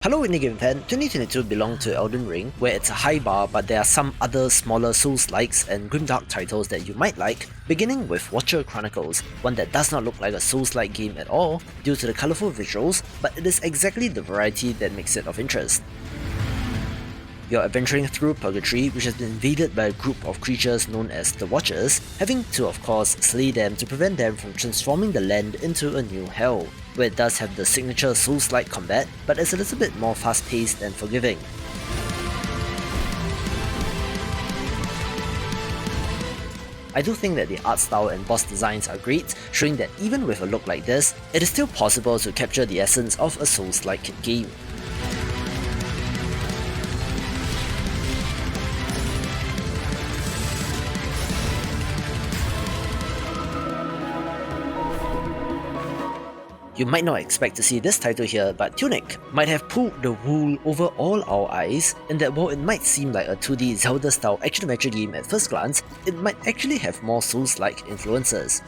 Hello Indie Game Fan, 2022 belonged to Elden Ring, where it's a high bar but there are some other smaller Souls-likes and grimdark titles that you might like, beginning with Watcher Chronicles, one that does not look like a Souls-like game at all due to the colourful visuals, but it is exactly the variety that makes it of interest. You're adventuring through Purgatory, which has been invaded by a group of creatures known as the Watchers, having to of course slay them to prevent them from transforming the land into a new hell, where it does have the signature Souls-like combat, but it's a little bit more fast-paced and forgiving. I do think that the art style and boss designs are great, showing that even with a look like this, it is still possible to capture the essence of a Souls-like game. You might not expect to see this title here, but Tunic might have pulled the wool over all our eyes in that while it might seem like a 2D Zelda-style action-adventure game at first glance, it might actually have more Souls-like influences.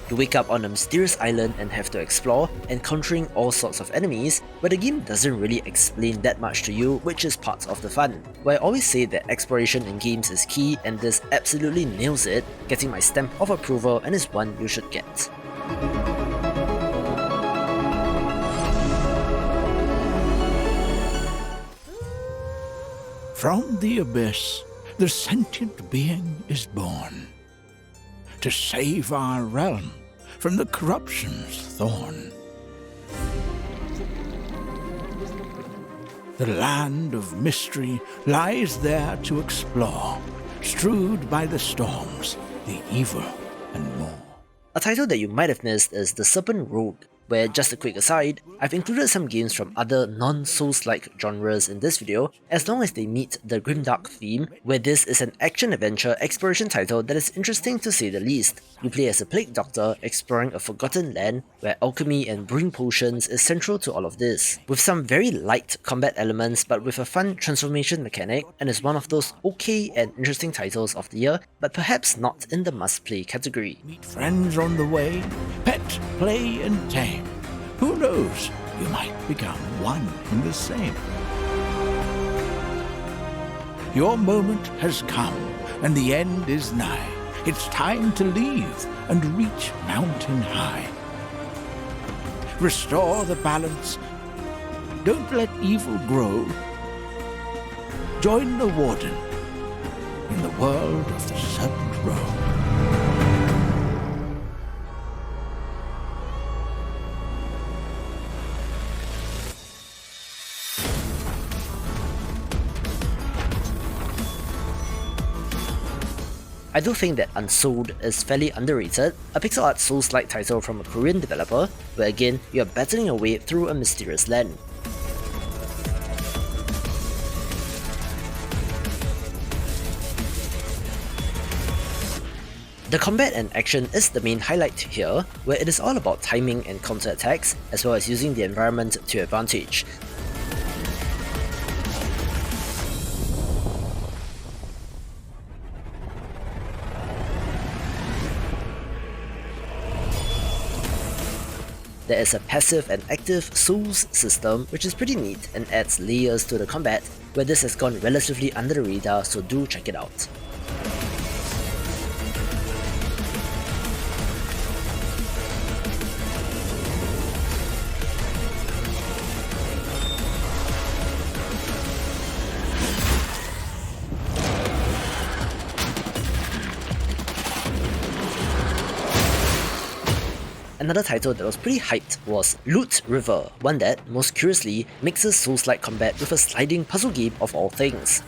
You wake up on a mysterious island and have to explore, encountering all sorts of enemies, but the game doesn't really explain that much to you, which is part of the fun. Where I always say that exploration in games is key, and this absolutely nails it, getting my stamp of approval and is one you should get. From the abyss, the sentient being is born, to save our realm from the corruption's thorn. The land of mystery lies there to explore, strewed by the storms, the evil, and more. A title that you might have missed is The Serpent Rogue, where, just a quick aside, I've included some games from other non-Souls-like genres in this video, as long as they meet the grimdark theme, where this is an action-adventure exploration title that is interesting to say the least. You play as a plague doctor exploring a forgotten land, where alchemy and brewing potions is central to all of this, with some very light combat elements but with a fun transformation mechanic, and is one of those okay and interesting titles of the year, but perhaps not in the must-play category. Meet friends on the way, pet, play, and tame. Who knows, you might become one and the same. Your moment has come, and the end is nigh. It's time to leave and reach mountain high. Restore the balance. Don't let evil grow. Join the Warden in the world of the Serpent Rogue. I do think that Unsouled is fairly underrated, a pixel art Souls-like title from a Korean developer, where again, you are battling your way through a mysterious land. The combat and action is the main highlight here, where it is all about timing and counter-attacks, as well as using the environment to your advantage. There is a passive and active Souls system, which is pretty neat and adds layers to the combat, where this has gone relatively under the radar, so do check it out. Another title that was pretty hyped was Loot River, one that, most curiously, mixes Souls-like combat with a sliding puzzle game of all things.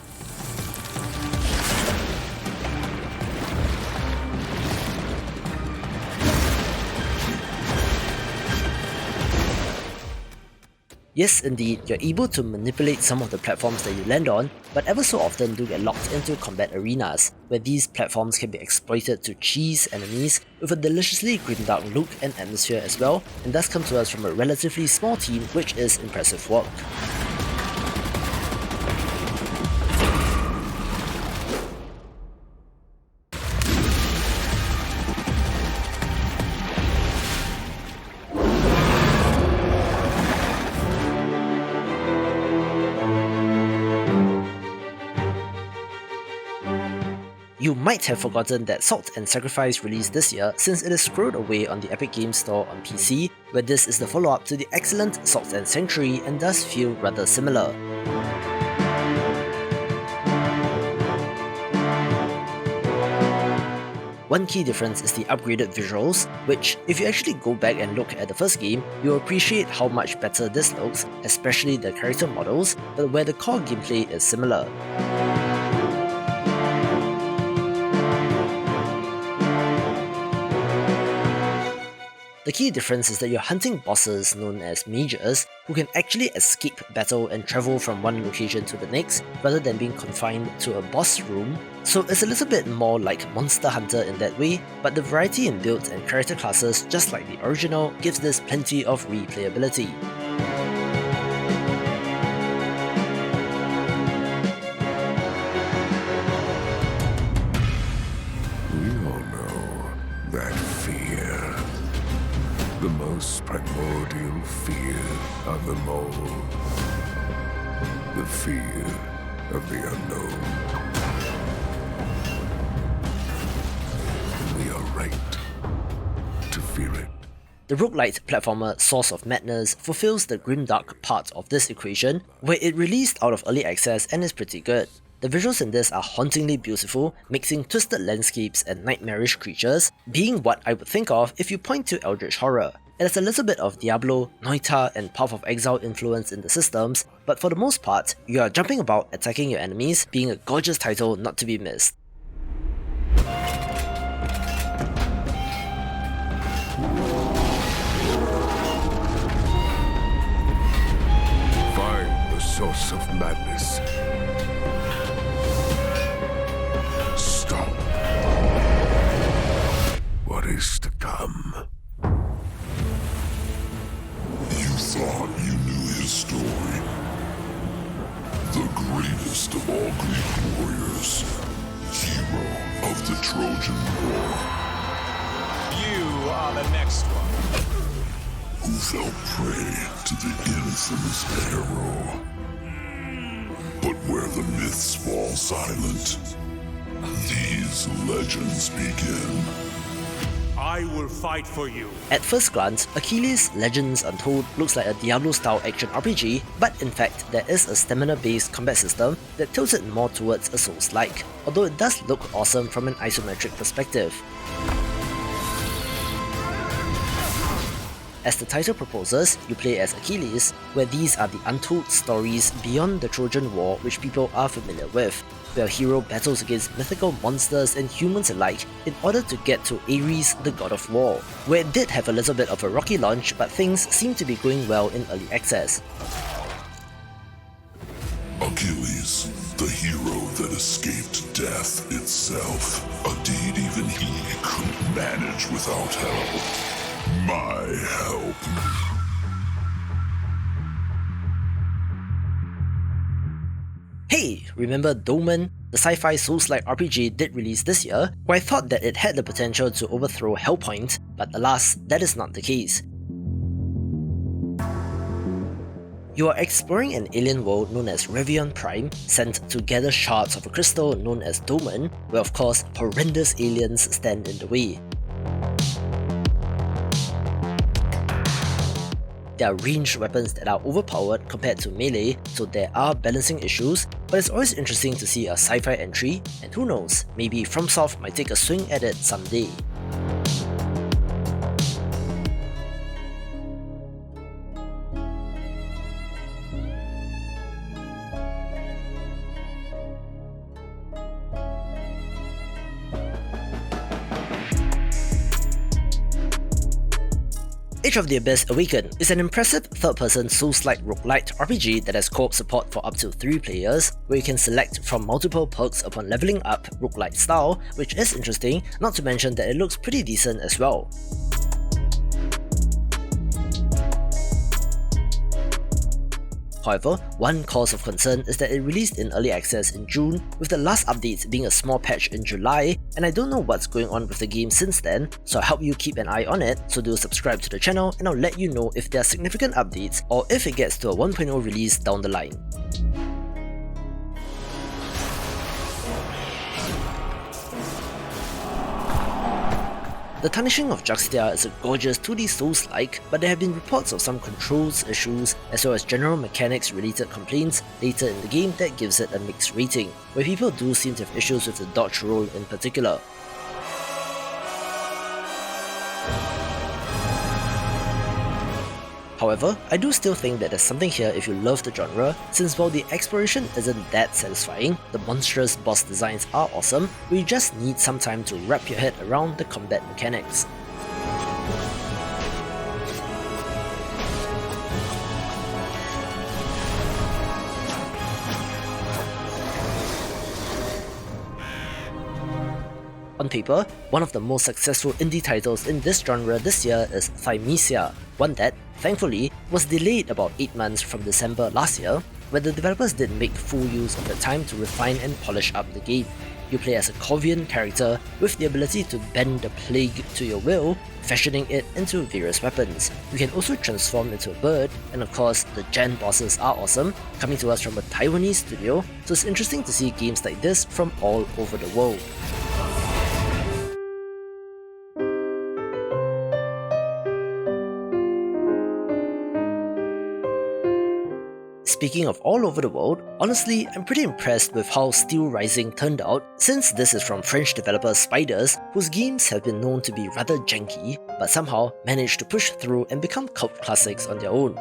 Yes, indeed, you're able to manipulate some of the platforms that you land on, but ever so often do get locked into combat arenas, where these platforms can be exploited to cheese enemies with a deliciously grimdark look and atmosphere as well, and thus come to us from a relatively small team, which is impressive work. You might have forgotten that Salt and Sacrifice released this year since it is squirreled away on the Epic Games Store on PC, where this is the follow-up to the excellent Salt and Sanctuary and does feel rather similar. One key difference is the upgraded visuals, which, if you actually go back and look at the first game, you'll appreciate how much better this looks, especially the character models, but where the core gameplay is similar. The key difference is that you're hunting bosses known as mages, who can actually escape battle and travel from one location to the next, rather than being confined to a boss room. So it's a little bit more like Monster Hunter in that way, but the variety in builds and character classes, just like the original, gives this plenty of replayability. We all know that fear. The most primordial fear of them all. The fear of the unknown. And we are right to fear it. The roguelite platformer Source of Madness fulfills the grimdark part of this equation, where it released out of early access and is pretty good. The visuals in this are hauntingly beautiful, mixing twisted landscapes and nightmarish creatures, being what I would think of if you point to Eldritch Horror. It has a little bit of Diablo, Noita, and Path of Exile influence in the systems, but for the most part, you are jumping about attacking your enemies, being a gorgeous title not to be missed. Find the source of madness. Stop what is to come. You thought you knew his story. The greatest of all Greek warriors. Hero of the Trojan War. You are the next one. Who fell prey to the infamous arrow. But where the myths fall silent, these legends begin. I will fight for you. At first glance, Achilles Legends Untold looks like a Diablo-style action RPG, but in fact there is a stamina-based combat system that tilts it more towards a Souls-like, although it does look awesome from an isometric perspective. As the title proposes, you play as Achilles, where these are the untold stories beyond the Trojan War which people are familiar with, where a hero battles against mythical monsters and humans alike in order to get to Ares, the god of war, where it did have a little bit of a rocky launch, but things seem to be going well in early access. Achilles, the hero that escaped death itself. A deed even he couldn't manage without help. My help. Hey, remember Dolmen? The sci-fi Souls-like RPG did release this year, where I thought that it had the potential to overthrow Hellpoint, but alas, that is not the case. You are exploring an alien world known as Revion Prime, sent to gather shards of a crystal known as Dolmen, where of course horrendous aliens stand in the way. There are ranged weapons that are overpowered compared to melee, so there are balancing issues, but it's always interesting to see a sci-fi entry, and who knows, maybe FromSoft might take a swing at it someday. Age of the Abyss Awakened is an impressive third-person Souls-like roguelite RPG that has co-op support for up to 3 players, where you can select from multiple perks upon leveling up roguelite style, which is interesting, not to mention that it looks pretty decent as well. However, one cause of concern is that it released in early access in June, with the last update being a small patch in July, and I don't know what's going on with the game since then, so I'll help you keep an eye on it, so do subscribe to the channel and I'll let you know if there are significant updates or if it gets to a 1.0 release down the line. The Tarnishing of Juxtia is a gorgeous 2D Souls-like, but there have been reports of some controls issues as well as general mechanics related complaints later in the game that gives it a mixed rating, where people do seem to have issues with the dodge roll in particular. However, I do still think that there's something here if you love the genre, since while the exploration isn't that satisfying, the monstrous boss designs are awesome, but you just need some time to wrap your head around the combat mechanics. On paper, one of the most successful indie titles in this genre this year is Thymesia, one that, thankfully, was delayed about 8 months from December last year, where the developers did make full use of the time to refine and polish up the game. You play as a Corvian character with the ability to bend the plague to your will, fashioning it into various weapons. You can also transform into a bird, and of course, the Gen bosses are awesome, coming to us from a Taiwanese studio, so it's interesting to see games like this from all over the world. Speaking of all over the world, honestly, I'm pretty impressed with how Steel Rising turned out, since this is from French developer Spiders, whose games have been known to be rather janky, but somehow managed to push through and become cult classics on their own.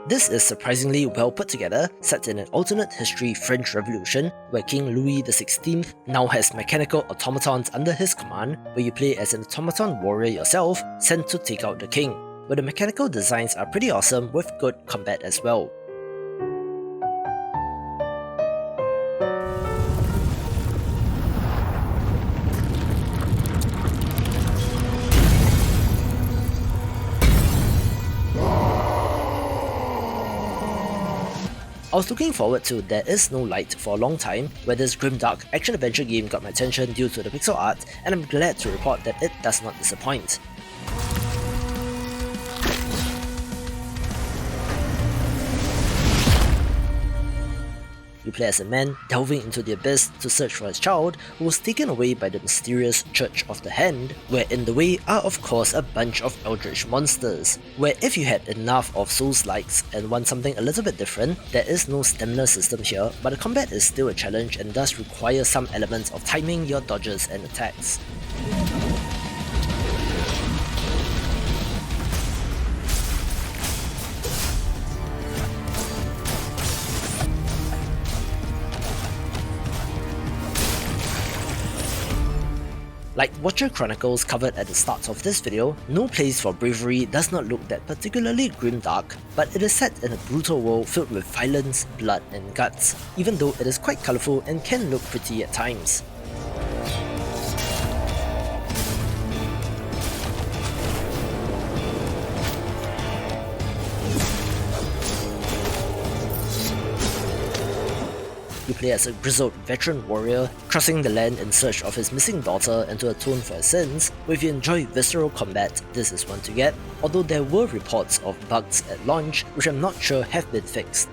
This is surprisingly well put together, set in an alternate history French Revolution, where King Louis XVI now has mechanical automatons under his command, where you play as an automaton warrior yourself, sent to take out the king, where the mechanical designs are pretty awesome with good combat as well. I was looking forward to There Is No Light for a long time, where this grimdark action-adventure game got my attention due to the pixel art, and I'm glad to report that it does not disappoint. You play as a man delving into the abyss to search for his child, who was taken away by the mysterious Church of the Hand, where in the way are of course a bunch of eldritch monsters, where if you had enough of Souls-likes and want something a little bit different, there is no stamina system here, but the combat is still a challenge and does require some elements of timing your dodges and attacks. Like Watcher Chronicles covered at the start of this video, No Place for Bravery does not look that particularly grimdark, but it is set in a brutal world filled with violence, blood and guts, even though it is quite colourful and can look pretty at times. You play as a grizzled veteran warrior, crossing the land in search of his missing daughter and to atone for his sins, but if you enjoy visceral combat, this is one to get, although there were reports of bugs at launch, which I'm not sure have been fixed.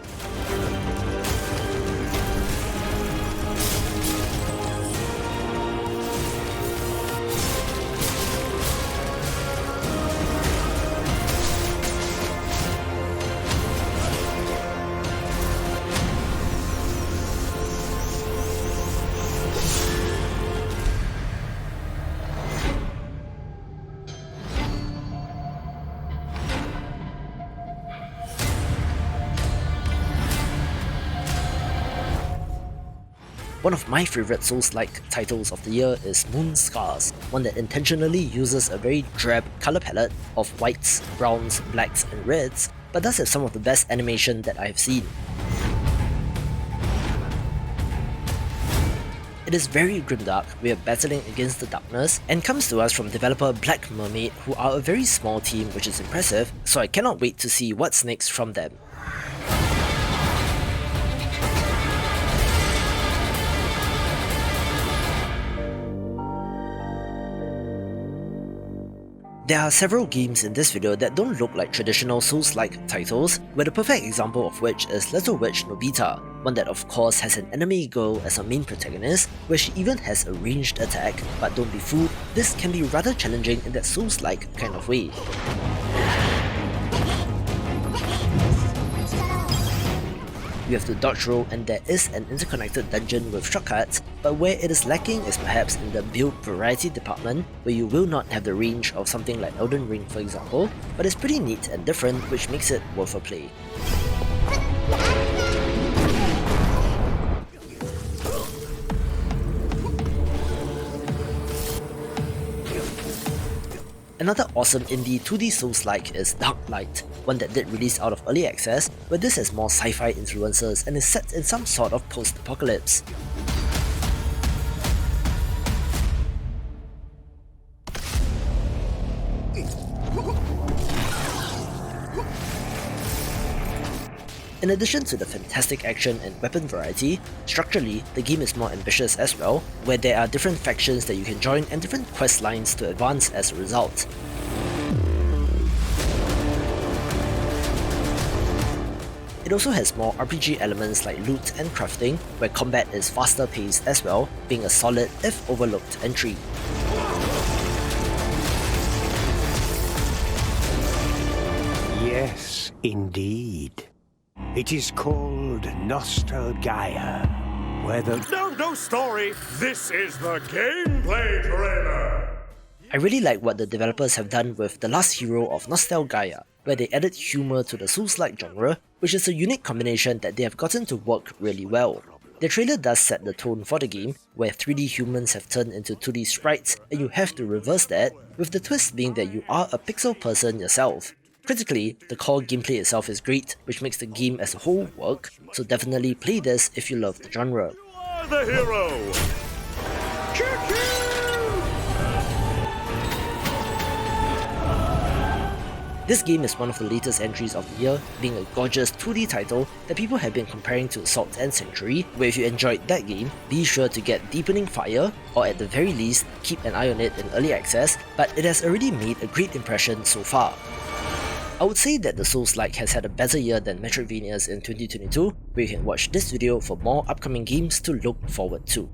One of my favourite Souls-like titles of the year is Moon Scars, one that intentionally uses a very drab colour palette of whites, browns, blacks and reds, but does have some of the best animation that I have seen. It is very grimdark, we are battling against the darkness, and comes to us from developer Black Mermaid, who are a very small team which is impressive, so I cannot wait to see what's next from them. There are several games in this video that don't look like traditional Souls-like titles, where the perfect example of which is Little Witch Nobita, one that of course has an anime girl as a main protagonist, where she even has a ranged attack, but don't be fooled, this can be rather challenging in that Souls-like kind of way. You have to dodge roll, and there is an interconnected dungeon with shortcuts, but where it is lacking is perhaps in the build variety department, where you will not have the range of something like Elden Ring for example, but it's pretty neat and different, which makes it worth a play. Another awesome indie 2D Souls-like is Dark Light, one that did release out of early access, where this has more sci-fi influences and is set in some sort of post-apocalypse. In addition to the fantastic action and weapon variety, structurally, the game is more ambitious as well, where there are different factions that you can join and different quest lines to advance as a result. It also has more RPG elements like loot and crafting, where combat is faster paced as well, being a solid if overlooked entry. Yes, indeed. It is called Nostalgaia, where the... No story! This is the gameplay trailer! I really like what the developers have done with The Last Hero of Nostalgaia, where they added humour to the Souls-like genre, which is a unique combination that they have gotten to work really well. The trailer does set the tone for the game, where 3D humans have turned into 2D sprites and you have to reverse that, with the twist being that you are a pixel person yourself. Critically, the core gameplay itself is great, which makes the game as a whole work, so definitely play this if you love the genre. You are the hero! This game is one of the latest entries of the year, being a gorgeous 2D title that people have been comparing to Assault and Sanctuary, where if you enjoyed that game, be sure to get Deepening Fire, or at the very least, keep an eye on it in early access, but it has already made a great impression so far. I would say that the Souls-like has had a better year than Metroidvanias in 2022, where you can watch this video for more upcoming games to look forward to.